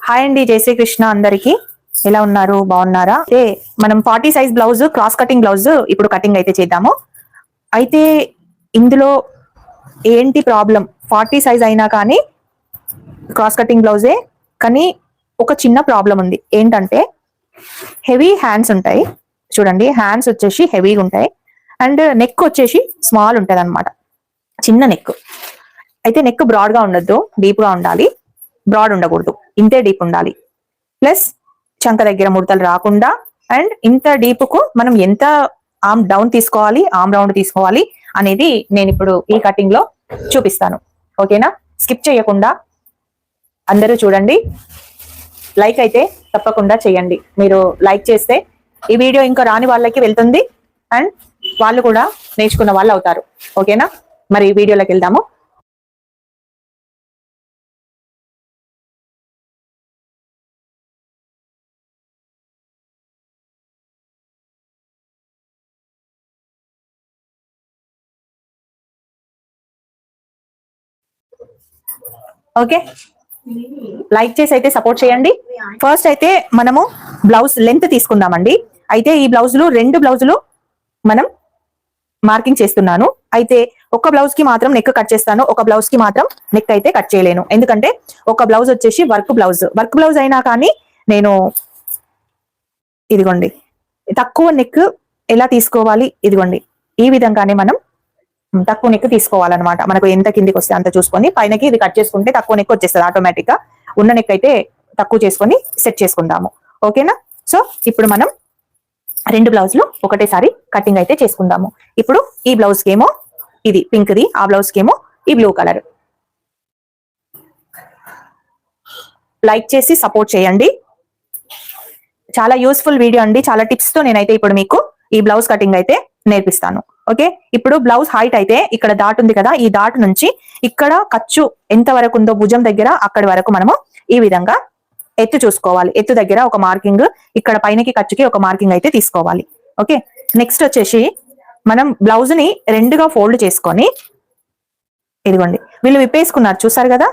Hi అండి, జై శ్రీకృష్ణ. అందరికి ఎలా ఉన్నారు? బాగున్నారా? అయితే మనం 40 size blouse, cross cutting blouse ఇప్పుడు కటింగ్ అయితే చేద్దాము. అయితే ఇందులో ఏంటి ప్రాబ్లం? 40 సైజ్ అయినా కానీ క్రాస్ కటింగ్ బ్లౌజే, కానీ ఒక చిన్న ప్రాబ్లం ఉంది. ఏంటంటే హెవీ హ్యాండ్స్ ఉంటాయి. చూడండి, హ్యాండ్స్ వచ్చేసి హెవీగా ఉంటాయి అండ్ నెక్ వచ్చేసి స్మాల్ ఉంటుంది అనమాట, చిన్న నెక్. అయితే నెక్ బ్రాడ్ గా ఉండొద్దు, డీప్ గా ఉండాలి. బ్రాడ్ ఉండకూడదు, ఇంతే డీప్ ఉండాలి. ప్లస్ చంక దగ్గర ముడతలు రాకుండా అండ్ ఇంత డీప్ కు మనం ఎంత ఆర్మ్ డౌన్ తీసుకోవాలి, ఆర్మ్ రౌండ్ తీసుకోవాలి అనేది నేను ఇప్పుడు ఈ కటింగ్ లో చూపిస్తాను. ఓకేనా? స్కిప్ చేయకుండా అందరూ చూడండి. లైక్ అయితే తప్పకుండా చేయండి. మీరు లైక్ చేస్తే ఈ వీడియో ఇంకా రాని వాళ్ళకి వెళ్తుంది అండ్ వాళ్ళు కూడా నేర్చుకున్న వాళ్ళు అవుతారు. ఓకేనా? మరి వీడియోలోకి వెళ్దాము. ఓకే, లైక్ చేసి అయితే సపోర్ట్ చేయండి. ఫస్ట్ అయితే మనము బ్లౌజ్ లెంత్ తీసుకుందామండి. అయితే ఈ బ్లౌజులు, 2 బ్లౌజులు మనం మార్కింగ్ చేస్తున్నాను. అయితే ఒక బ్లౌజ్ కి మాత్రం నెక్ కట్ చేస్తాను, ఒక బ్లౌజ్ కి మాత్రం నెక్ అయితే కట్ చేయలేను. ఎందుకంటే ఒక బ్లౌజ్ వచ్చేసి వర్క్ బ్లౌజ్ అయినా కానీ నేను ఇదిగోండి తక్కువ నెక్ ఎలా తీసుకోవాలి, ఇదిగోండి ఈ విధంగానే మనం తక్కువ నెక్ తీసుకోవాలన్నమాట. మనకు ఎంత కిందికి వస్తే అంత చూసుకొని పైనకి ఇది కట్ చేసుకుంటే తక్కువ నెక్ వచ్చేస్తుంది ఆటోమేటిక్ గా. ఉన్న నెక్ అయితే తక్కువ చేసుకొని సెట్ చేసుకుందాము. ఓకేనా? సో ఇప్పుడు మనం 2 బ్లౌజులు ఒకటేసారి కటింగ్ అయితే చేసుకుందాము. ఇప్పుడు ఈ బ్లౌజ్ కేమో ఇది పింక్ ది, ఆ బ్లౌజ్ కేమో ఈ బ్లూ కలర్. లైక్ చేసి సపోర్ట్ చేయండి. చాలా యూస్ఫుల్ వీడియో అండి. చాలా టిప్స్ తో నేనైతే ఇప్పుడు మీకు ఈ బ్లౌజ్ కటింగ్ అయితే నేర్పిస్తాను. ఓకే, ఇప్పుడు బ్లౌజ్ హైట్ అయితే ఇక్కడ డాట్ ఉంది కదా, ఈ డాట్ నుంచి ఇక్కడ ఖర్చు ఎంత వరకు ఉందో భుజం దగ్గర అక్కడి వరకు మనము ఈ విధంగా ఎత్తు చూసుకోవాలి. ఎత్తు దగ్గర ఒక మార్కింగ్, ఇక్కడ పైనకి ఖర్చుకి ఒక మార్కింగ్ అయితే తీసుకోవాలి. ఓకే, నెక్స్ట్ వచ్చేసి మనం బ్లౌజ్ ని 2గా ఫోల్డ్ చేసుకొని, ఇదిగోండి వీళ్ళు విప్పేసుకున్నారు చూసారు కదా,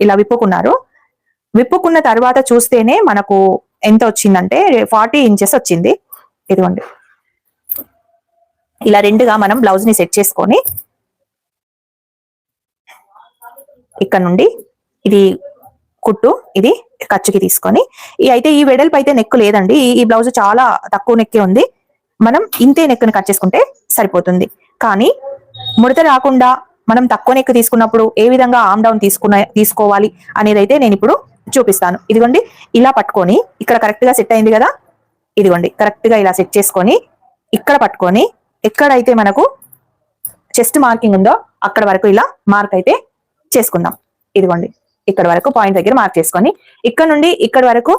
ఇలా విప్పుకున్నారు. విప్పుకున్న తర్వాత చూస్తేనే మనకు ఎంత వచ్చిందంటే 40 ఇంచెస్ వచ్చింది. ఇదిగోండి ఇలా 2గా మనం బ్లౌజ్ ని సెట్ చేసుకొని ఇక్కడ నుండి ఇది కుట్టు, ఇది ఖర్చుకి తీసుకొని అయితే ఈ వెడల్పు అయితే నెక్ లేదండి. ఈ బ్లౌజ్ చాలా తక్కువ నెక్కే ఉంది. మనం ఇంతే నెక్ని కట్ చేసుకుంటే సరిపోతుంది. కానీ ముడత రాకుండా మనం తక్కువ నెక్ తీసుకున్నప్పుడు ఏ విధంగా ఆర్మ్ డౌన్ తీసుకోవాలి అనేది అయితే నేను ఇప్పుడు చూపిస్తాను. ఇదిగోండి ఇలా పట్టుకొని, ఇక్కడ కరెక్ట్ గా సెట్ అయింది కదా, ఇదిగోండి కరెక్ట్ గా ఇలా సెట్ చేసుకొని ఇక్కడ పట్టుకొని ఎక్కడైతే మనకు చెస్ట్ మార్కింగ్ ఉందో అక్కడ వరకు ఇలా మార్క్ అయితే చేసుకుందాం. ఇదిగోండి ఇక్కడ వరకు పాయింట్ దగ్గర మార్క్ చేసుకొని ఇక్కడ నుండి ఇక్కడ వరకు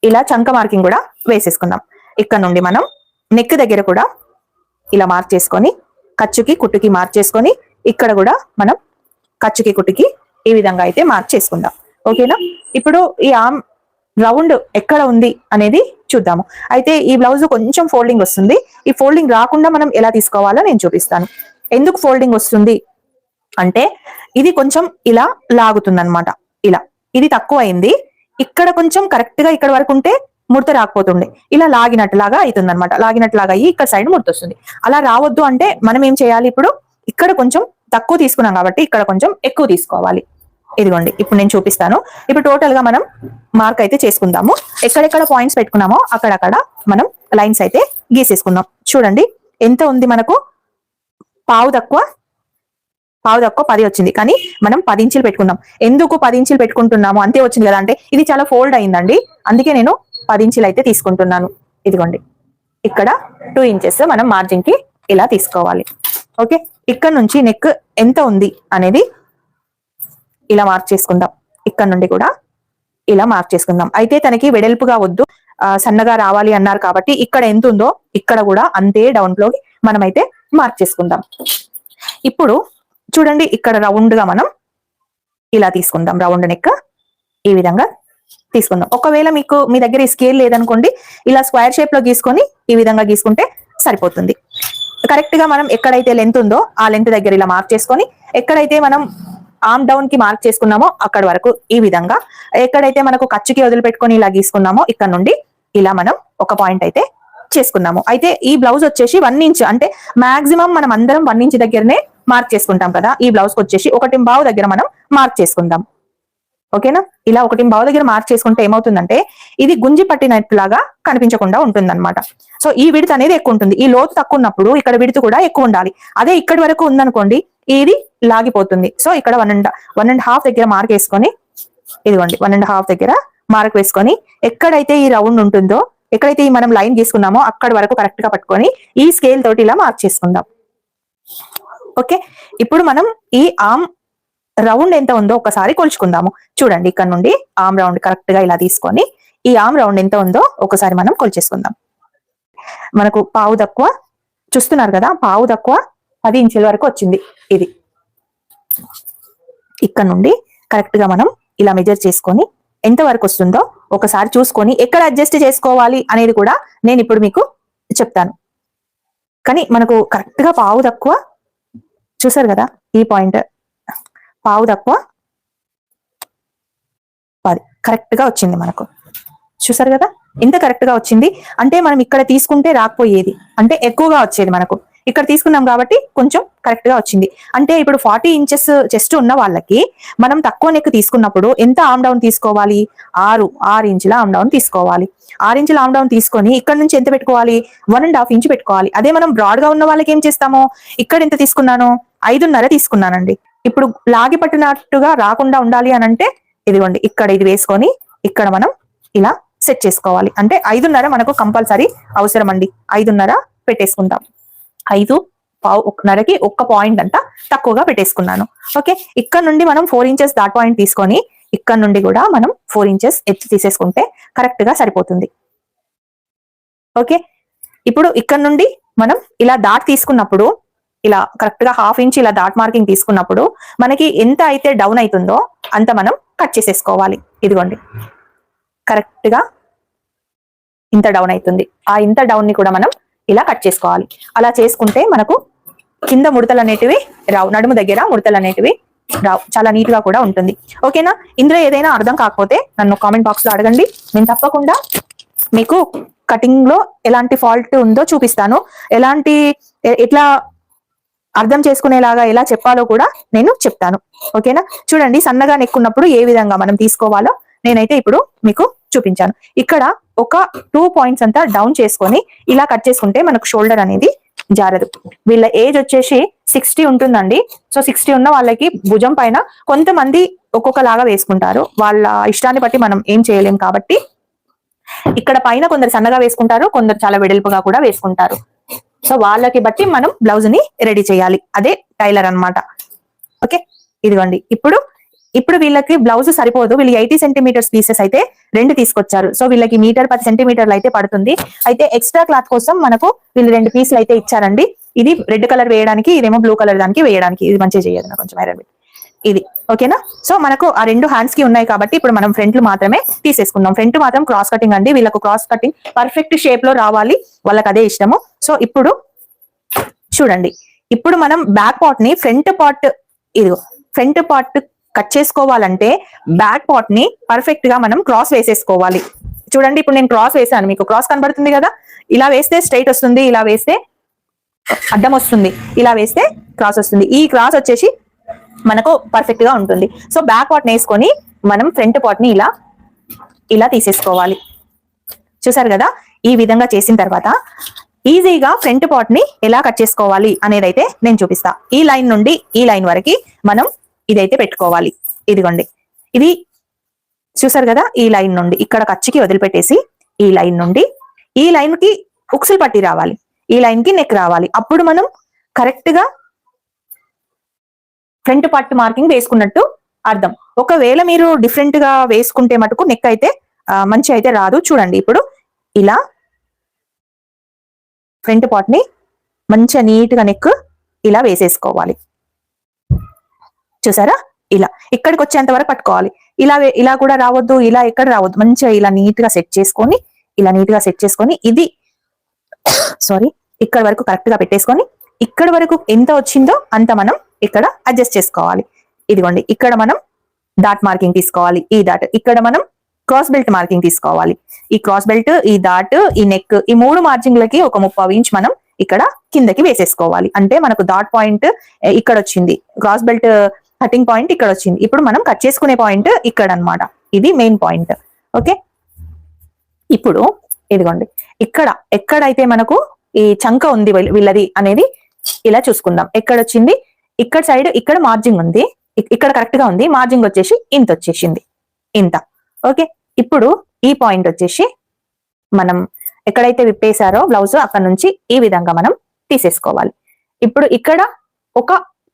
ఇలా చంక మార్కింగ్ కూడా వేసేసుకుందాం. ఇక్కడ నుండి మనం నెక్ దగ్గర కూడా ఇలా మార్క్ చేసుకొని ఖర్చుకి కుట్టుకి మార్క్ చేసుకొని ఇక్కడ కూడా మనం ఖర్చుకి కుట్టుకి ఈ విధంగా అయితే మార్క్ చేసుకుందాం. ఓకేనా? ఇప్పుడు ఈ ఆర్మ్ రౌండ్ ఎక్కడ ఉంది అనేది చూద్దాము. అయితే ఈ బ్లౌజ్ కొంచెం ఫోల్డింగ్ వస్తుంది. ఈ ఫోల్డింగ్ రాకుండా మనం ఎలా తీసుకోవాలో నేను చూపిస్తాను. ఎందుకు ఫోల్డింగ్ వస్తుంది అంటే ఇది కొంచెం ఇలా లాగుతుంది అనమాట. ఇలా ఇది తక్కువ అయింది. ఇక్కడ కొంచెం కరెక్ట్ గా ఇక్కడ వరకు ఉంటే ముడత రాకపోతుండే, ఇలా లాగినట్లాగా అవుతుంది అనమాట. లాగినట్లాగా అయ్యి ఇక్కడ సైడ్ ముడత వస్తుంది. అలా రావద్దు అంటే మనం ఏం చేయాలి? ఇప్పుడు ఇక్కడ కొంచెం తక్కువ తీసుకున్నాం కాబట్టి ఇక్కడ కొంచెం ఎక్కువ తీసుకోవాలి. ఇదిగోండి ఇప్పుడు నేను చూపిస్తాను. ఇప్పుడు టోటల్ గా మనం మార్క్ అయితే చేసుకుందాము. ఎక్కడెక్కడ పాయింట్స్ పెట్టుకున్నామో అక్కడక్కడ మనం లైన్స్ అయితే గీసేసుకుందాం. చూడండి ఎంత ఉంది మనకు, పావు తక్కువ 10 వచ్చింది. కానీ మనం 10 ఇంచులు పెట్టుకుందాం. ఎందుకు 10 ఇంచులు పెట్టుకుంటున్నాము? అంతే వచ్చింది కదా అంటే ఇది చాలా ఫోల్డ్ అయిందండి, అందుకే నేను 10 ఇంచులు అయితే తీసుకుంటున్నాను. ఇదిగోండి ఇక్కడ 2 ఇంచెస్ మనం మార్జిన్ కి ఇలా తీసుకోవాలి. ఓకే, ఇక్కడ నుంచి నెక్ ఎంత ఉంది అనేది ఇలా మార్క్ చేసుకుందాం. ఇక్కడ నుండి కూడా ఇలా మార్క్ చేసుకుందాం. అయితే తనకి వెడల్పుగా వద్దు, సన్నగా రావాలి అన్నారు కాబట్టి ఇక్కడ ఎంత ఉందో ఇక్కడ కూడా అంతే డౌన్ లో మనమైతే మార్క్ చేసుకుందాం. ఇప్పుడు చూడండి ఇక్కడ రౌండ్ గా మనం ఇలా తీసుకుందాం. రౌండ్ నెక్ ఈ విధంగా తీసుకుందాం. ఒకవేళ మీ దగ్గర ఈ స్కేల్ లేదనుకోండి, ఇలా స్క్వేర్ షేప్ లో గీసుకొని ఈ విధంగా గీసుకుంటే సరిపోతుంది. కరెక్ట్ గా మనం ఎక్కడైతే లెంత్ ఉందో ఆ లెంత్ దగ్గర ఇలా మార్క్ చేసుకొని ఎక్కడైతే మనం ఆర్మ్ డౌన్ కి మార్క్ చేసుకున్నామో అక్కడ వరకు ఈ విధంగా, ఎక్కడైతే మనకు ఖర్చుకి వదిలిపెట్టుకొని ఇలా గీసుకున్నామో ఇక్కడ నుండి ఇలా మనం ఒక పాయింట్ అయితే చేసుకున్నాము. అయితే ఈ బ్లౌజ్ వచ్చేసి 1 ఇంచ్, అంటే మాక్సిమం మనం అందరం 1 ఇంచ్ దగ్గరనే మార్క్ చేసుకుంటాం కదా. ఈ బ్లౌజ్ కి వచ్చేసి 1.5 దగ్గర మనం మార్క్ చేసుకుందాం. ఓకేనా? ఇలా 1.5 దగ్గర మార్క్ చేసుకుంటే ఏమవుతుందంటే ఇది గుంజి పట్టినట్లాగా కనిపించకుండా ఉంటుందన్నమాట. సో ఈ విడత్ అనేది ఎక్కువ ఉంటుంది. ఈ లోతు తక్కువ ఉన్నప్పుడు ఇక్కడ విడత్ కూడా ఎక్కువ ఉండాలి. అదే ఇక్కడి వరకు ఉందనుకోండి ఇది లాగిపోతుంది. సో ఇక్కడ 1.5 దగ్గర మార్క్ వేసుకొని, ఇదిగోండి 1.5 దగ్గర మార్క్ వేసుకొని, ఎక్కడైతే ఈ రౌండ్ ఉంటుందో, ఎక్కడైతే ఈ మనం లైన్ గీసుకున్నామో అక్కడి వరకు కరెక్ట్ గా పట్టుకొని ఈ స్కేల్ తోటి ఇలా మార్క్ చేసుకుందాం. ఓకే, ఇప్పుడు మనం ఈ ఆర్మ్ రౌండ్ ఎంత ఉందో ఒకసారి కొలుచుకుందాము. చూడండి, ఇక్కడ నుండి ఆర్మ్ రౌండ్ కరెక్ట్ గా ఇలా తీసుకొని ఈ ఆర్మ్ రౌండ్ ఎంత ఉందో ఒకసారి మనం కొలిచేసుకుందాం. మనకు పావు తక్కువ చూస్తున్నారు కదా, పావు తక్కువ 10 ఇంచుల వరకు వచ్చింది. ఇది ఇక్కడ నుండి కరెక్ట్ గా మనం ఇలా మెజర్ చేసుకొని ఎంత వరకు వస్తుందో ఒకసారి చూసుకొని ఎక్కడ అడ్జస్ట్ చేసుకోవాలి అనేది కూడా నేను ఇప్పుడు మీకు చెప్తాను. కానీ మనకు కరెక్ట్ గా పావు తక్కువ చూసారు కదా, ఈ పాయింట్ పావు తక్కువ 10 కరెక్ట్ గా వచ్చింది. మనకు చూసారు కదా ఇంత కరెక్ట్ గా వచ్చింది. అంటే మనం ఇక్కడ తీసుకుంటే రాకపోయేది, అంటే ఎక్కువగా వచ్చేది. మనకు ఇక్కడ తీసుకున్నాం కాబట్టి కొంచెం కరెక్ట్ గా వచ్చింది. అంటే ఇప్పుడు 40 ఇంచెస్ చెస్ట్ ఉన్న వాళ్ళకి మనం తక్కువ నెక్ తీసుకున్నప్పుడు ఎంత ఆర్మ్ డౌన్ తీసుకోవాలి? 6 ఇంచుల ఆర్మ్ డౌన్ తీసుకోవాలి. 6 ఇంచుల ఆర్మ్ డౌన్ తీసుకొని ఇక్కడ నుంచి ఎంత పెట్టుకోవాలి? 1.5 ఇంచ్ పెట్టుకోవాలి. అదే మనం బ్రాడ్ గా ఉన్న వాళ్ళకి ఏం చేస్తాము? ఇక్కడ ఎంత తీసుకున్నాను? 5.5 తీసుకున్నానండి. ఇప్పుడు లాగి పట్టినట్టుగా రాకుండా ఉండాలి అని అంటే ఇదిగోండి ఇక్కడ ఇది వేసుకొని ఇక్కడ మనం ఇలా సెట్ చేసుకోవాలి. అంటే 5.5 మనకు కంపల్సరీ అవసరం అండి. 5.5 పెట్టేసుకుంటాం. 5.5కి 1 పాయింట్ అంతా తక్కువగా పెట్టేసుకున్నాను. ఓకే, ఇక్కడ నుండి మనం 4 ఇంచెస్ డాట్ పాయింట్ తీసుకొని ఇక్కడ నుండి కూడా మనం 4 ఇంచెస్ ఎత్తు తీసేసుకుంటే కరెక్ట్ గా సరిపోతుంది. ఓకే, ఇప్పుడు ఇక్కడ నుండి మనం ఇలా డాట్ తీసుకున్నప్పుడు ఇలా కరెక్ట్ గా 1/2 ఇంచ్ ఇలా డాట్ మార్కింగ్ తీసుకున్నప్పుడు మనకి ఎంత అయితే డౌన్ అవుతుందో అంత మనం కట్ చేసేసుకోవాలి. ఇదిగోండి కరెక్ట్ గా ఇంత డౌన్ అవుతుంది. ఆ ఇంత డౌన్ ని కూడా మనం ఇలా కట్ చేసుకోవాలి. అలా చేసుకుంటే మనకు కింద ముడతలు అనేటివి రావు, నడుము దగ్గర ముడతలు అనేటివి రావు, చాలా నీట్ గా కూడా ఉంటుంది. ఓకేనా? ఇందులో ఏదైనా అర్థం కాకపోతే నన్ను కామెంట్ బాక్స్ లో అడగండి. నేను తప్పకుండా మీకు కటింగ్ లో ఎలాంటి ఫాల్ట్ ఉందో చూపిస్తాను. ఎట్లా అర్థం చేసుకునేలాగా ఎలా చెప్పాలో కూడా నేను చెప్తాను. ఓకేనా? చూడండి, సన్నగా నెక్కున్నప్పుడు ఏ విధంగా మనం తీసుకోవాలో నేనైతే ఇప్పుడు మీకు చూపించాను. ఇక్కడ ఒక 2 పాయింట్స్ అంతా డౌన్ చేసుకొని ఇలా కట్ చేసుకుంటే మనకు షోల్డర్ అనేది జారదు. వీళ్ళ ఏజ్ వచ్చేసి 60 ఉంటుందండి. సో 60 ఉన్న వాళ్ళకి భుజం పైన కొంతమంది ఒక్కొక్కలాగా వేసుకుంటారు. వాళ్ళ ఇష్టాన్ని బట్టి మనం ఏం చేయలేం. కాబట్టి ఇక్కడ పైన కొందరు సన్నగా వేసుకుంటారు, కొందరు చాలా వెడల్పుగా కూడా వేసుకుంటారు. సో వాళ్ళకి బట్టి మనం బ్లౌజ్ ని రెడీ చేయాలి. అదే టైలర్ అన్నమాట. ఓకే, ఇదిగోండి ఇప్పుడు వీళ్ళకి బ్లౌజ్ సరిపోదు. వీళ్ళు 80 సెంటీమీటర్స్ పీసెస్ అయితే 2 తీసుకొచ్చారు. సో వీళ్ళకి మీటర్ 10 సెంటీమీటర్లు అయితే పడుతుంది. అయితే ఎక్స్ట్రా క్లాత్ కోసం మనకు వీళ్ళు 2 పీసులు అయితే ఇచ్చారండి. ఇది రెడ్ కలర్ వేయడానికి, ఇదేమో బ్లూ కలర్ దానికి వేయడానికి. ఇది మంచిగా చేయదు, కొంచెం ఐరన్ బిట్ ఇది. ఓకేనా? సో మనకు ఆ 2 హ్యాండ్స్ కి ఉన్నాయి కాబట్టి ఇప్పుడు మనం ఫ్రంట్ మాత్రమే తీసేసుకుందాం. ఫ్రంట్ మాత్రం క్రాస్ కటింగ్ అండి. వీళ్ళకు క్రాస్ కటింగ్ పర్ఫెక్ట్ షేప్ లో రావాలి, వాళ్ళకి అదే ఇష్టము. సో ఇప్పుడు చూడండి, ఇప్పుడు మనం బ్యాక్ పార్ట్ ని ఫ్రంట్ పార్ట్ కట్ చేసుకోవాలంటే బ్యాక్ పార్ట్ ని పర్ఫెక్ట్ గా మనం క్రాస్ వేసేసుకోవాలి. చూడండి, ఇప్పుడు నేను క్రాస్ వేసాను, మీకు క్రాస్ కనబడుతుంది కదా. ఇలా వేస్తే స్ట్రైట్ వస్తుంది, ఇలా వేస్తే అడ్డం వస్తుంది, ఇలా వేస్తే క్రాస్ వస్తుంది. ఈ క్రాస్ వచ్చేసి మనకు పర్ఫెక్ట్ గా ఉంటుంది. సో బ్యాక్ పార్ట్ వేసుకొని మనం ఫ్రంట్ పార్ట్ ని ఇలా తీసేసుకోవాలి. చూసారు కదా, ఈ విధంగా చేసిన తర్వాత ఈజీగా ఫ్రంట్ పార్ట్ ని ఎలా కట్ చేసుకోవాలి అనేది అయితే నేను చూపిస్తా. ఈ లైన్ నుండి ఈ లైన్ వరకు మనం ఇదైతే పెట్టుకోవాలి. ఇదిగోండి, ఇది చూసారు కదా, ఈ లైన్ నుండి ఇక్కడ ఖర్చుకి వదిలిపెట్టేసి ఈ లైన్ నుండి ఈ లైన్ కి ఉక్సులు పట్టి రావాలి, ఈ లైన్ కి నెక్ రావాలి. అప్పుడు మనం కరెక్ట్ గా ఫ్రంట్ పార్ట్ మార్కింగ్ వేసుకున్నట్టు అర్థం. ఒకవేళ మీరు డిఫరెంట్ గా వేసుకుంటే మటుకు నెక్ అయితే మంచి అయితే రాదు. చూడండి, ఇప్పుడు ఇలా ఫ్రంట్ పార్ట్ ని మంచిగా నీట్ గా నెక్ ఇలా వేసేసుకోవాలి. చూసారా, ఇలా ఇక్కడికి వచ్చేంత వరకు పట్టుకోవాలి. ఇలా కూడా రావద్దు, ఇలా ఎక్కడ రావద్దు. మంచిగా ఇలా నీట్ గా సెట్ చేసుకొని ఇది ఇక్కడ వరకు కరెక్ట్ గా పెట్టేసుకొని ఇక్కడ వరకు ఎంత వచ్చిందో అంత మనం ఇక్కడ అడ్జస్ట్ చేసుకోవాలి. ఇదిగోండి ఇక్కడ మనం డాట్ మార్కింగ్ తీసుకోవాలి, ఈ డాట్ ఇక్కడ మనం క్రాస్ బెల్ట్ మార్కింగ్ తీసుకోవాలి. ఈ క్రాస్ బెల్ట్, ఈ డాట్, ఈ నెక్, ఈ 3 మార్జింగ్లకి ఒక 30 ఇంచ్ మనం ఇక్కడ కిందకి వేసేసుకోవాలి. అంటే మనకు డాట్ పాయింట్ ఇక్కడ వచ్చింది, క్రాస్ బెల్ట్ కటింగ్ పాయింట్ ఇక్కడ వచ్చింది. ఇప్పుడు మనం కట్ చేసుకునే పాయింట్ ఇక్కడ అన్నమాట, ఇది మెయిన్ పాయింట్. ఓకే, ఇప్పుడు ఇదిగోండి ఇక్కడ ఎక్కడైతే మనకు ఈ చంక ఉంది వీళ్ళది అనేది ఇలా చూసుకుందాం. ఎక్కడ వచ్చింది, ఇక్కడ సైడ్ ఇక్కడ మార్జింగ్ ఉంది, ఇక్కడ కరెక్ట్ గా ఉంది. మార్జింగ్ వచ్చేసి ఇంత వచ్చేసింది, ఇంత. ఓకే, ఇప్పుడు ఈ పాయింట్ వచ్చేసి మనం ఎక్కడైతే విప్పేశారో బ్లౌజ్ అక్కడ నుంచి ఈ విధంగా మనం తీసేసుకోవాలి. ఇప్పుడు ఇక్కడ ఒక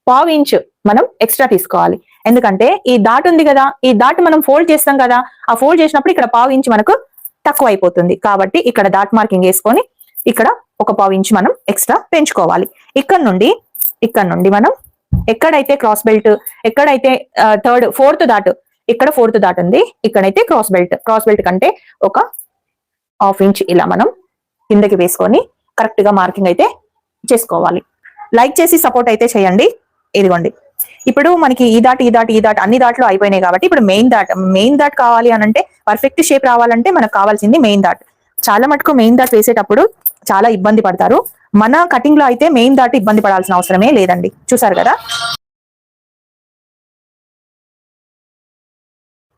1/2 ఇంచ్ మనం ఎక్స్ట్రా తీసుకోవాలి. ఎందుకంటే ఈ డాట్ ఉంది కదా, ఈ డాట్ మనం ఫోల్డ్ చేస్తాం కదా, ఆ ఫోల్డ్ చేసినప్పుడు ఇక్కడ 1/2 ఇంచ్ మనకు తక్కువ అయిపోతుంది. కాబట్టి ఇక్కడ డాట్ మార్కింగ్ వేసుకొని ఇక్కడ ఒక 1/2 ఇంచ్ మనం ఎక్స్ట్రా పెంచుకోవాలి. ఇక్కడ నుండి మనం ఎక్కడైతే క్రాస్ బెల్ట్, ఎక్కడైతే ఫోర్త్ డాట్, ఇక్కడ 4th డాట్ ఉంది, ఇక్కడైతే క్రాస్ బెల్ట్ కంటే ఒక 1/2 ఇంచ్ ఇలా మనం కిందకి వేసుకొని కరెక్ట్ గా మార్కింగ్ అయితే చేసుకోవాలి. లైక్ చేసి సపోర్ట్ అయితే చేయండి. ఇదిగోండి ఇప్పుడు మనకి ఈ డాట్ అన్ని దాట్లు అయిపోయినాయి కాబట్టి ఇప్పుడు మెయిన్ డాట్ కావాలి అని అంటే, పర్ఫెక్ట్ షేప్ రావాలంటే మనకు కావాల్సింది మెయిన్ డాట్. చాలా మటుకు మెయిన్ డాట్ వేసేటప్పుడు చాలా ఇబ్బంది పడతారు. మన కటింగ్ లో అయితే మెయిన్ డాట్ ఇబ్బంది పడాల్సిన అవసరమే లేదండి. చూసారు కదా,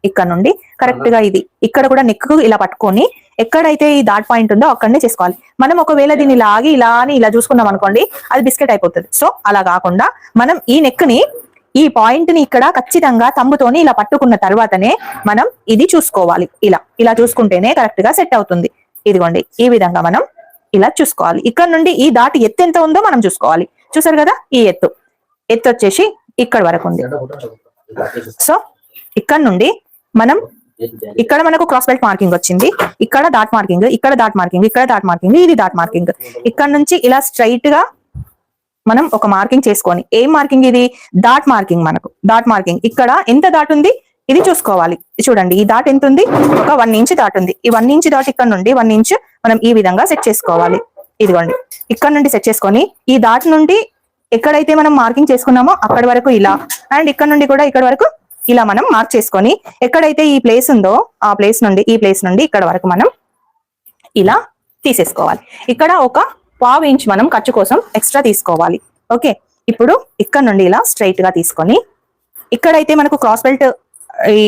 ఇక్కడ నుండి కరెక్ట్ గా ఇది ఇక్కడ కూడా నెక్ ఇలా పట్టుకొని ఎక్కడైతే ఈ డాట్ పాయింట్ ఉందో అక్కడనే చేసుకోవాలి. మనం ఒకవేళ దీన్ని లాగి ఇలా అని ఇలా చూసుకున్నాం అనుకోండి, అది బిస్కెట్ అయిపోతుంది. సో అలా కాకుండా మనం ఈ నెక్ ని, ఈ పాయింట్ ని ఇక్కడ ఖచ్చితంగా తమ్ముతోని ఇలా పట్టుకున్న తర్వాతనే మనం ఇది చూసుకోవాలి. ఇలా చూసుకుంటేనే కరెక్ట్ గా సెట్ అవుతుంది. ఇదిగోండి ఈ విధంగా మనం ఇలా చూసుకోవాలి. ఇక్కడ నుండి ఈ డాట్ ఎత్తు ఎంత ఉందో మనం చూసుకోవాలి. చూసారు కదా, ఈ ఎత్తు వచ్చేసి ఇక్కడ వరకు ఉంది. సో ఇక్కడ నుండి మనం ఇక్కడ మనకు క్రాస్ బెల్ట్ మార్కింగ్ వచ్చింది, ఇక్కడ డాట్ మార్కింగ్, ఇక్కడ డాట్ మార్కింగ్, ఇక్కడ డాట్ మార్కింగ్, ఇది డాట్ మార్కింగ్. ఇక్కడ నుంచి ఇలా స్ట్రైట్ గా మనం ఒక మార్కింగ్ చేసుకొని, ఏం మార్కింగ్ ఇది, డాట్ మార్కింగ్. మనకు డాట్ మార్కింగ్ ఇక్కడ ఎంత డాట్ ఉంది ఇది చూసుకోవాలి. చూడండి ఈ డాట్ ఎంత ఉంది, ఒక 1 ఇంచ్ డాట్ ఉంది. ఈ 1 ఇంచ్ డాట్ ఇక్కడ నుండి 1 ఇంచ్ మనం ఈ విధంగా సెట్ చేసుకోవాలి. ఇదిగోండి ఇక్కడ నుండి సెట్ చేసుకొని ఈ డాట్ నుండి ఎక్కడైతే మనం మార్కింగ్ చేసుకున్నామో అక్కడి వరకు ఇలా, అండ్ ఇక్కడ నుండి కూడా ఇక్కడ వరకు ఇలా మనం మార్క్ చేసుకొని ఎక్కడైతే ఈ ప్లేస్ ఉందో ఆ ప్లేస్ నుండి ఈ ప్లేస్ నుండి ఇక్కడ వరకు మనం ఇలా తీసేసుకోవాలి. ఇక్కడ ఒక 1/2 ఇంచ్ మనం ఖర్చు కోసం ఎక్స్ట్రా తీసుకోవాలి. ఓకే, ఇప్పుడు ఇక్కడ నుండి ఇలా స్ట్రైట్ గా తీసుకొని ఇక్కడైతే మనకు క్రాస్ బెల్ట్ ఈ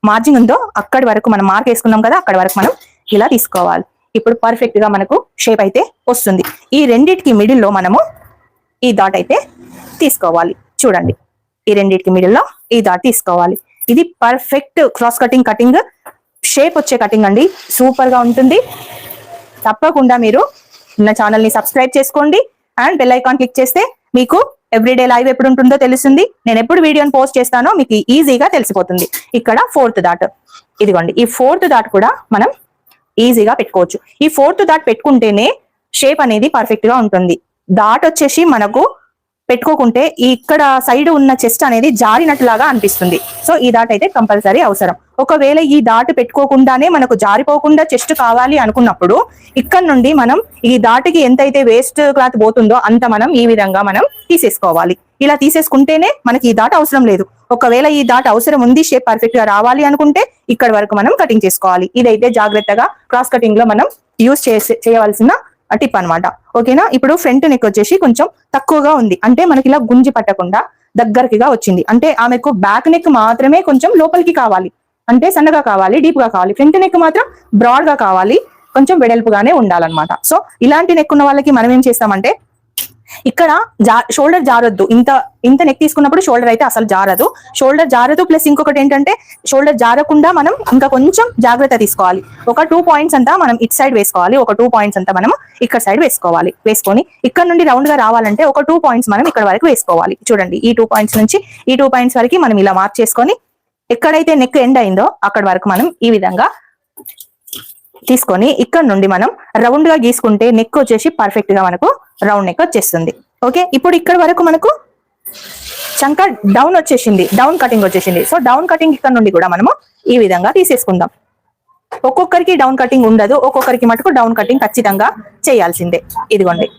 మార్జింగ్ ఉందో అక్కడి వరకు మనం మార్క్ వేసుకున్నాం కదా, అక్కడి వరకు మనం ఇలా తీసుకోవాలి. ఇప్పుడు పర్ఫెక్ట్ గా మనకు షేప్ అయితే వస్తుంది. ఈ రెండిటికి మిడిల్ లో మనము ఈ డాట్ అయితే తీసుకోవాలి. చూడండి ఈ రెండిటికి మిడిల్ లో ఈ డాట్ తీసుకోవాలి. ఇది పర్ఫెక్ట్ క్రాస్ కటింగ్ షేప్ వచ్చే కటింగ్ అండి. సూపర్ గా ఉంటుంది. తప్పకుండా మీరు నా ఛానల్ ని సబ్స్క్రైబ్ చేసుకోండి అండ్ బెల్ ఐకాన్ క్లిక్ చేస్తే మీకు ఎవ్రీడే లైవ్ ఎప్పుడు ఉంటుందో తెలుస్తుంది. నేను ఎప్పుడు వీడియోని పోస్ట్ చేస్తానో మీకు ఈజీగా తెలిసిపోతుంది. ఇక్కడ 4th డాట్, ఇదిగోండి ఈ 4th డాట్ కూడా మనం ఈజీగా పెట్టుకోవచ్చు. ఈ 4th డాట్ పెట్టుకుంటేనే షేప్ అనేది పర్ఫెక్ట్ గా ఉంటుంది. డాట్ వచ్చేసి మనకు పెట్టుకోకుంటే ఇక్కడ సైడ్ ఉన్న చెస్ట్ అనేది జారినట్లాగా అనిపిస్తుంది. సో ఈ డాట్ అయితే కంపల్సరీ అవసరం. ఒకవేళ ఈ డాట్ పెట్టుకోకుండానే మనకు జారిపోకుండా చెస్ట్ కావాలి అనుకున్నప్పుడు ఇక్కడ నుండి మనం ఈ డాట్కి ఎంతైతే వేస్ట్ క్లాత్ పోతుందో అంత మనం ఈ విధంగా మనం తీసేసుకోవాలి. ఇలా తీసేసుకుంటేనే మనకి ఈ డాట్ అవసరం లేదు. ఒకవేళ ఈ డాట్ అవసరం ఉంది, షేప్ పర్ఫెక్ట్ గా రావాలి అనుకుంటే ఇక్కడ వరకు మనం కటింగ్ చేసుకోవాలి. ఇదైతే జాగ్రత్తగా క్రాస్ కటింగ్ లో మనం యూజ్ చేయవలసిన టిప్ అనమాట. ఓకేనా, ఇప్పుడు ఫ్రంట్ నెక్ వచ్చేసి కొంచెం తక్కువగా ఉంది, అంటే మనకి ఇలా గుంజి పట్టకుండా దగ్గరకిగా వచ్చింది. అంటే ఆమెకు బ్యాక్ నెక్ మాత్రమే కొంచెం లోపలికి కావాలి, అంటే సన్నగా కావాలి, డీప్ గా కావాలి. ఫ్రంట్ నెక్ మాత్రం బ్రాడ్ గా కావాలి, కొంచెం వెడల్పుగానే ఉండాలన్నమాట. సో ఇలాంటి నెక్ ఉన్న వాళ్ళకి మనం ఏం చేస్తామంటే ఇక్కడ షోల్డర్ జారొద్దు. ఇంత నెక్ తీసుకున్నప్పుడు షోల్డర్ అయితే అసలు జారదు. షోల్డర్ జారదు ప్లస్ ఇంకొకటి ఏంటంటే షోల్డర్ జారకుండా మనం ఇంకా కొంచెం జాగ్రత్త తీసుకోవాలి. ఒక 2 పాయింట్స్ అంతా మనం ఇట్ సైడ్ వేసుకోవాలి, ఒక 2 పాయింట్స్ అంతా మనం ఇక్కడ సైడ్ వేసుకోవాలి. వేసుకొని ఇక్కడ నుండి రౌండ్ గా రావాలంటే ఒక 2 పాయింట్స్ మనం ఇక్కడ వరకు వేసుకోవాలి. చూడండి ఈ 2 పాయింట్స్ నుంచి ఈ 2 పాయింట్స్ వరకు మనం ఇలా మార్క్ చేసుకొని ఎక్కడైతే నెక్ ఎండ్ అయిందో అక్కడ వరకు మనం ఈ విధంగా తీసుకొని ఇక్కడ నుండి మనం రౌండ్ గా గీసుకుంటే నెక్ వచ్చేసి పర్ఫెక్ట్ గా మనకు రౌండ్ నెక్ వచ్చేస్తుంది. ఓకే, ఇప్పుడు ఇక్కడ వరకు మనకు చంక డౌన్ వచ్చేసింది, డౌన్ కటింగ్ వచ్చేసింది. సో డౌన్ కటింగ్ ఇక్కడ నుండి కూడా మనము ఈ విధంగా తీసేసుకుందాం. ఒక్కొక్కరికి డౌన్ కటింగ్ ఉండదు, ఒక్కొక్కరికి మటుకు డౌన్ కటింగ్ ఖచ్చితంగా చేయాల్సిందే. ఇదిగోండి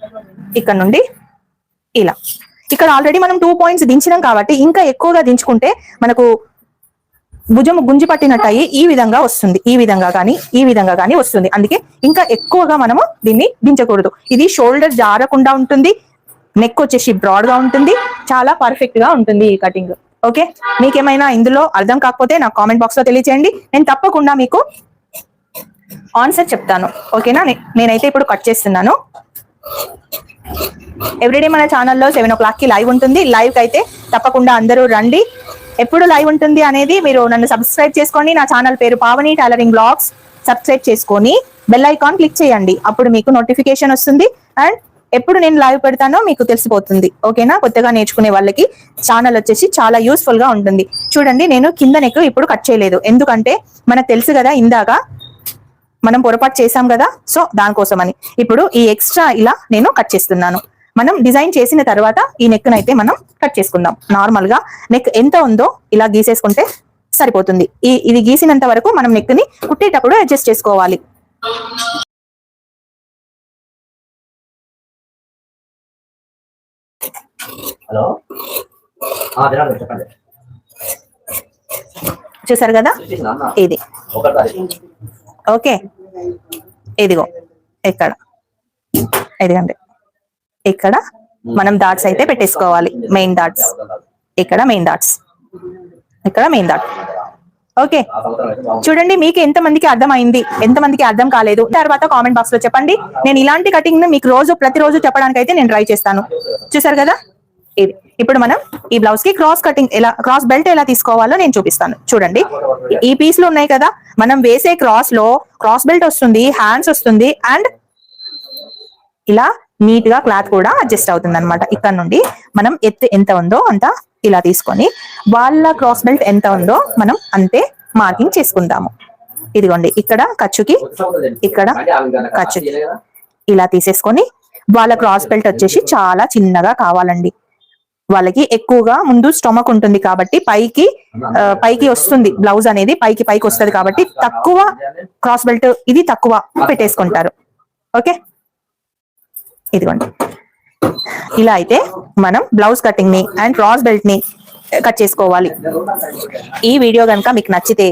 ఇక్కడ నుండి ఇలా ఇక్కడ ఆల్రెడీ మనం 2 పాయింట్స్ దించినాం కాబట్టి ఇంకా ఎక్కువగా దించుకుంటే మనకు భుజం గుంజి పట్టినట్టు అయ్యి ఈ విధంగా వస్తుంది, ఈ విధంగా కానీ వస్తుంది. అందుకే ఇంకా ఎక్కువగా మనము దీన్ని దించకూడదు. ఇది షోల్డర్ జారకుండా ఉంటుంది, నెక్ వచ్చేసి బ్రాడ్ గా ఉంటుంది, చాలా పర్ఫెక్ట్ గా ఉంటుంది ఈ కటింగ్. ఓకే, మీకేమైనా ఇందులో అర్థం కాకపోతే నాకు కామెంట్ బాక్స్ లో తెలియచేయండి, నేను తప్పకుండా మీకు ఆన్సర్ చెప్తాను. ఓకేనా, నేనైతే ఇప్పుడు కట్ చేస్తున్నాను. ఎవ్రీడే మన ఛానల్లో 7 o'clock కి లైవ్ ఉంటుంది. లైవ్ కి అయితే తప్పకుండా అందరూ రండి. ఎప్పుడు లైవ్ ఉంటుంది అనేది మీరు నన్ను సబ్స్క్రైబ్ చేసుకోండి. నా ఛానల్ పేరు పావని టైలరింగ్ బ్లాగ్స్. సబ్స్క్రైబ్ చేసుకొని బెల్ ఐకాన్ క్లిక్ చేయండి, అప్పుడు మీకు నోటిఫికేషన్ వస్తుంది. అండ్ ఎప్పుడు నేను లైవ్ పెడతానో మీకు తెలిసిపోతుంది. ఓకేనా, కొత్తగా నేర్చుకునే వాళ్ళకి ఛానల్ వచ్చేసి చాలా యూస్ఫుల్ గా ఉంటుంది. చూడండి, నేను కింద నెక్ ఇప్పుడు కట్ చేయలేదు, ఎందుకంటే మనకు తెలుసు కదా ఇందాక మనం పొరపాటు చేసాం కదా, సో దానికోసమని. ఇప్పుడు ఈ ఎక్స్ట్రా ఇలా నేను కట్ చేస్తున్నాను. మనం డిజైన్ చేసిన తర్వాత ఈ నెక్ అయితే మనం కట్ చేసుకుందాం. నార్మల్ గా నెక్ ఎంత ఉందో ఇలా గీసేసుకుంటే సరిపోతుంది. ఇది గీసినంత వరకు మనం నెక్ ని కుట్టేటప్పుడు అడ్జస్ట్ చేసుకోవాలి. చూసారు కదా, ఇది ఓకే. ఇదిగో ఇక్కడ ఇదిగండి, ఇక్కడ మనం డాట్స్ అయితే పెట్టేసుకోవాలి. మెయిన్ డాట్స్ ఇక్కడ, మెయిన్ డాట్స్ ఇక్కడ, మెయిన్ డాట్. ఓకే, చూడండి మీకు ఎంతమందికి అర్థమైంది, ఎంతమందికి అర్థం కాలేదు తర్వాత కామెంట్ బాక్స్ లో చెప్పండి. నేను ఇలాంటి కటింగ్ మీకు ప్రతిరోజు చెప్పడానికి అయితే నేను ట్రై చేస్తాను. చూసారు కదా, ఇది ఇప్పుడు మనం ఈ బ్లౌజ్ కి క్రాస్ కటింగ్ క్రాస్ బెల్ట్ ఎలా తీసుకోవాలో నేను చూపిస్తాను. చూడండి, ఈ పీస్ లో ఉన్నాయి కదా, మనం వేసే క్రాస్ లో క్రాస్ బెల్ట్ వస్తుంది, హ్యాండ్స్ వస్తుంది, అండ్ ఇలా నీట్ గా క్లాత్ కూడా అడ్జస్ట్ అవుతుంది అనమాట. ఇక్కడ నుండి మనం ఎత్తు ఎంత ఉందో అంత ఇలా తీసుకొని వాళ్ళ క్రాస్ బెల్ట్ ఎంత ఉందో మనం అంతే మార్కింగ్ చేసుకుందాము. ఇదిగోండి, ఇక్కడ ఖర్చుకి, ఇక్కడ ఖర్చుకి ఇలా తీసేసుకొని వాళ్ళ క్రాస్ బెల్ట్ వచ్చేసి చాలా చిన్నగా కావాలండి. వాళ్ళకి ఎక్కువగా ముందు స్టొమక్ ఉంటుంది కాబట్టి పైకి వస్తుంది, బ్లౌజ్ అనేది పైకి వస్తుంది కాబట్టి తక్కువ క్రాస్ బెల్ట్ ఇది తక్కువ పెట్టేసుకుంటారు. ఓకే, ఇదిగోండి, ఇలా అయితే మనం బ్లౌజ్ కటింగ్ ని అండ్ క్రాస్ బెల్ట్ ని కట్ చేసుకోవాలి. ఈ వీడియో కనుక మీకు నచ్చితే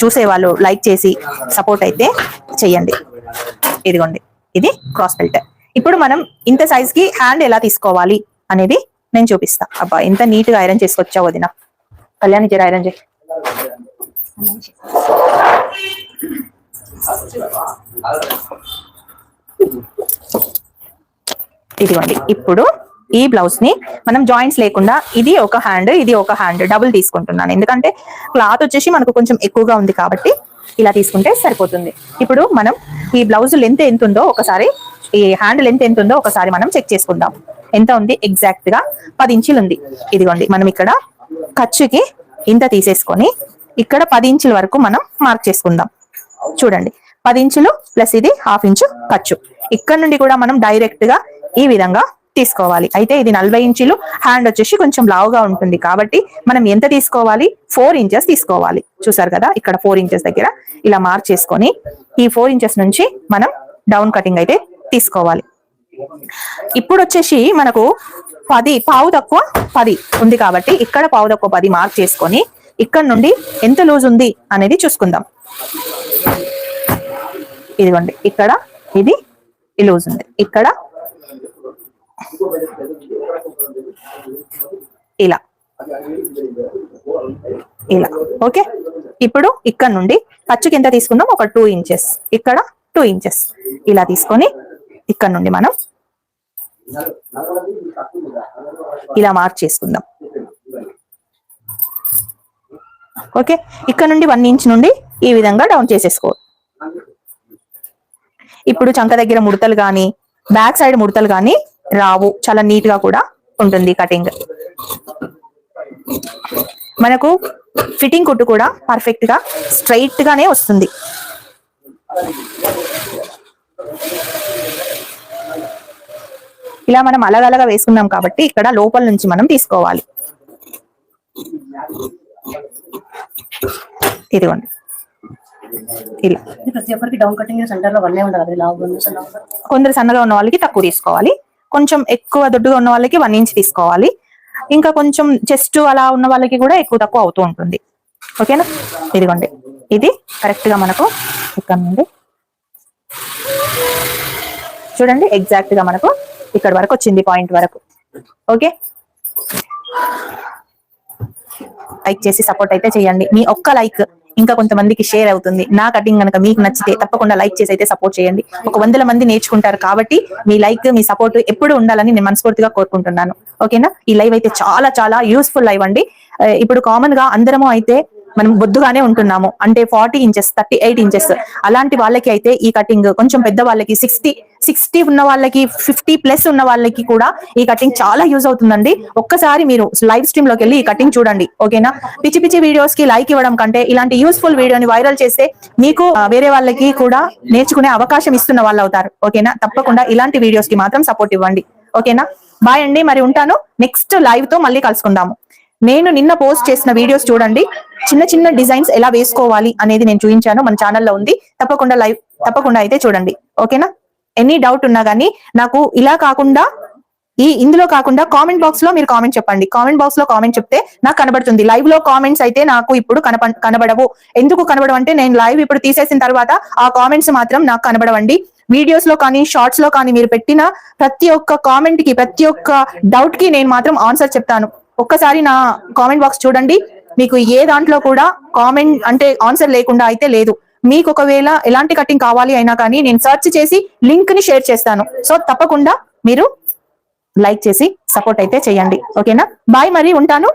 చూసేవాళ్ళు లైక్ చేసి సపోర్ట్ అయితే చెయ్యండి. ఇదిగోండి, ఇది క్రాస్ బెల్ట్. ఇప్పుడు మనం ఇంత సైజ్ కి హ్యాండ్ ఎలా తీసుకోవాలి అనేది నేను చూపిస్తా. అబ్బా, ఎంత నీట్ గా ఐరన్ చేసుకొచ్చావు వదిన. కళ్యాణి జర ఐరన్ చేయి. ఇదిగోండి, ఇప్పుడు ఈ బ్లౌజ్ ని మనం జాయింట్స్ లేకుండా ఇది ఒక హ్యాండ్ డబుల్ తీసుకుంటున్నాను, ఎందుకంటే క్లాత్ వచ్చేసి మనకు కొంచెం ఎక్కువగా ఉంది కాబట్టి ఇలా తీసుకుంటే సరిపోతుంది. ఇప్పుడు మనం ఈ బ్లౌజ్ లెంత్ ఎంత ఉందో ఒకసారి, ఈ హ్యాండ్ లెంత్ ఎంత ఉందో ఒకసారి మనం చెక్ చేసుకుందాం. ఎంత ఉంది, ఎగ్జాక్ట్ గా 10 ఇంచులు ఉంది. ఇదిగోండి, మనం ఇక్కడ ఖర్చుకి ఇంత తీసేసుకొని ఇక్కడ 10 ఇంచుల వరకు మనం మార్క్ చేసుకుందాం. చూడండి, 10 ఇంచులు ప్లస్ ఇది 1/2 ఇంచు ఖర్చు. ఇక్కడ నుండి కూడా మనం డైరెక్ట్ గా ఈ విధంగా తీసుకోవాలి. అయితే ఇది 40 ఇంచులు, హ్యాండ్ వచ్చేసి కొంచెం లావుగా ఉంటుంది కాబట్టి మనం ఎంత తీసుకోవాలి, 4 ఇంచెస్ తీసుకోవాలి. చూసారు కదా, ఇక్కడ 4 ఇంచెస్ దగ్గర ఇలా మార్క్ చేసుకొని ఈ 4 ఇంచెస్ నుంచి మనం డౌన్ కటింగ్ అయితే తీసుకోవాలి. ఇప్పుడు వచ్చేసి మనకు 10 పావు తక్కువ 10 ఉంది కాబట్టి ఇక్కడ పావు తక్కువ 10 మార్క్ చేసుకొని ఇక్కడ నుండి ఎంత లూజ్ ఉంది అనేది చూసుకుందాం. ఇదిగోండి, ఇక్కడ ఇది లూజ్ ఉంది, ఇక్కడ ఇలా ఇలా. ఓకే, ఇప్పుడు ఇక్కడ నుండి ఖర్చుకి ఎంత తీసుకుందాం, ఒక 2 ఇంచెస్, ఇక్కడ 2 ఇంచెస్ ఇలా తీసుకొని ఇక్కడ నుండి మనం ఇలా మార్క్ చేసుకుందాం. ఓకే, ఇక్కడ నుండి 1 ఇంచ్ నుండి ఈ విధంగా డౌన్ చేసేసుకో. ఇప్పుడు చంక దగ్గర ముడతలు కానీ బ్యాక్ సైడ్ ముడతలు కానీ రావు, చాలా నీట్ గా కూడా ఉంటుంది కటింగ్. మనకు ఫిట్టింగ్ కుట్టు కూడా పర్ఫెక్ట్ గా స్ట్రైట్ గానే వస్తుంది. ఇలా మనం అలగలగా వేసుకున్నాం కాబట్టి ఇక్కడ లోపల నుంచి మనం తీసుకోవాలి. ఇదిగోండి, ఇలా ప్రతి ఒక్కరికి డౌన్ కటింగ్ సెంటర్ లో వన్నే ఉండాలి. కొందరు సన్నగా ఉన్న వాళ్ళకి తక్కువ తీసుకోవాలి, కొంచెం ఎక్కువ దొడ్డుగా ఉన్న వాళ్ళకి 1 ఇంచ్ తీసుకోవాలి. ఇంకా కొంచెం చెస్ట్ అలా ఉన్న వాళ్ళకి కూడా ఎక్కువ తక్కువ అవుతూ ఉంటుంది. ఓకేనా, ఇదిగోండి ఇది కరెక్ట్ గా మనకు ఇక్కడ నుండి చూడండి ఎగ్జాక్ట్ గా మనకు ఇక్కడ వరకు వచ్చింది, పాయింట్ వరకు. ఓకే, లైక్ చేసి సపోర్ట్ అయితే చేయండి. మీ ఒక్క లైక్ ఇంకా కొంతమందికి షేర్ అవుతుంది. నా కటింగ్ కనుక మీకు నచ్చితే తప్పకుండా లైక్ చేసి అయితే సపోర్ట్ చేయండి. 100 మంది నేర్చుకుంటారు కాబట్టి మీ లైక్ మీ సపోర్ట్ ఎప్పుడు ఉండాలని నేను మనస్ఫూర్తిగా కోరుకుంటున్నాను. ఓకేనా, ఈ లైవ్ అయితే చాలా చాలా యూస్ఫుల్ లైవ్ అండి. ఇప్పుడు కామన్ గా అందరము అయితే మనం బొద్దుగానే ఉంటున్నాము, అంటే 40 ఇంచెస్ 38 ఇంచెస్ అలాంటి వాళ్ళకి అయితే ఈ కటింగ్ కొంచెం పెద్ద వాళ్ళకి 60 ఉన్న వాళ్ళకి 50+ ఉన్న వాళ్ళకి కూడా ఈ కటింగ్ చాలా యూజ్ అవుతుందండి. ఒక్కసారి మీరు లైవ్ స్ట్రీమ్ లోకి వెళ్ళి ఈ కటింగ్ చూడండి. ఓకేనా, పిచ్చి పిచ్చి వీడియోస్ కి లైక్ ఇవ్వడం కంటే ఇలాంటి యూస్ఫుల్ వీడియోని వైరల్ చేస్తే మీకు వేరే వాళ్ళకి కూడా నేర్చుకునే అవకాశం ఇస్తున్న వాళ్ళు అవుతారు. ఓకేనా, తప్పకుండా ఇలాంటి వీడియోస్ కి మాత్రం సపోర్ట్ ఇవ్వండి. ఓకేనా, బాయ్ అండి, మరి ఉంటాను. నెక్స్ట్ లైవ్ తో మళ్ళీ కలుసుకుందాము. నేను నిన్న పోస్ట్ చేసిన వీడియోస్ చూడండి, చిన్న చిన్న డిజైన్స్ ఎలా వేసుకోవాలి అనేది నేను చూపించాను, మన ఛానల్లో ఉంది. తప్పకుండా అయితే చూడండి. ఓకేనా, ఎనీ డౌట్ ఉన్నా కానీ నాకు ఇలా కాకుండా ఇందులో కాకుండా కామెంట్ బాక్స్ లో మీరు కామెంట్ చెప్పండి. కామెంట్ బాక్స్ లో కామెంట్ చెప్తే నాకు కనబడుతుంది. లైవ్ లో కామెంట్స్ అయితే నాకు ఇప్పుడు కనబడవు. ఎందుకు కనబడవు అంటే నేను లైవ్ ఇప్పుడు తీసేసిన తర్వాత ఆ కామెంట్స్ మాత్రం నాకు కనబడవండి. వీడియోస్ లో కానీ షార్ట్స్ లో కానీ మీరు పెట్టిన ప్రతి ఒక్క కామెంట్ కి ప్రతి ఒక్క డౌట్ కి నేను మాత్రం ఆన్సర్ చెప్తాను. ఒక్కసారి నా కామెంట్ బాక్స్ చూడండి, మీకు ఏ దాంట్లో కూడా కామెంట్ అంటే ఆన్సర్ లేకుండా అయితే లేదు. మీకు ఒకవేళ ఎలాంటి కటింగ్ కావాలి అయినా కానీ నేను సెర్చ్ చేసి లింక్ ని షేర్ చేస్తాను. సో తప్పకుండా మీరు లైక్ చేసి సపోర్ట్ అయితే చేయండి. ఓకేనా, బాయ్, మరి ఉంటాను.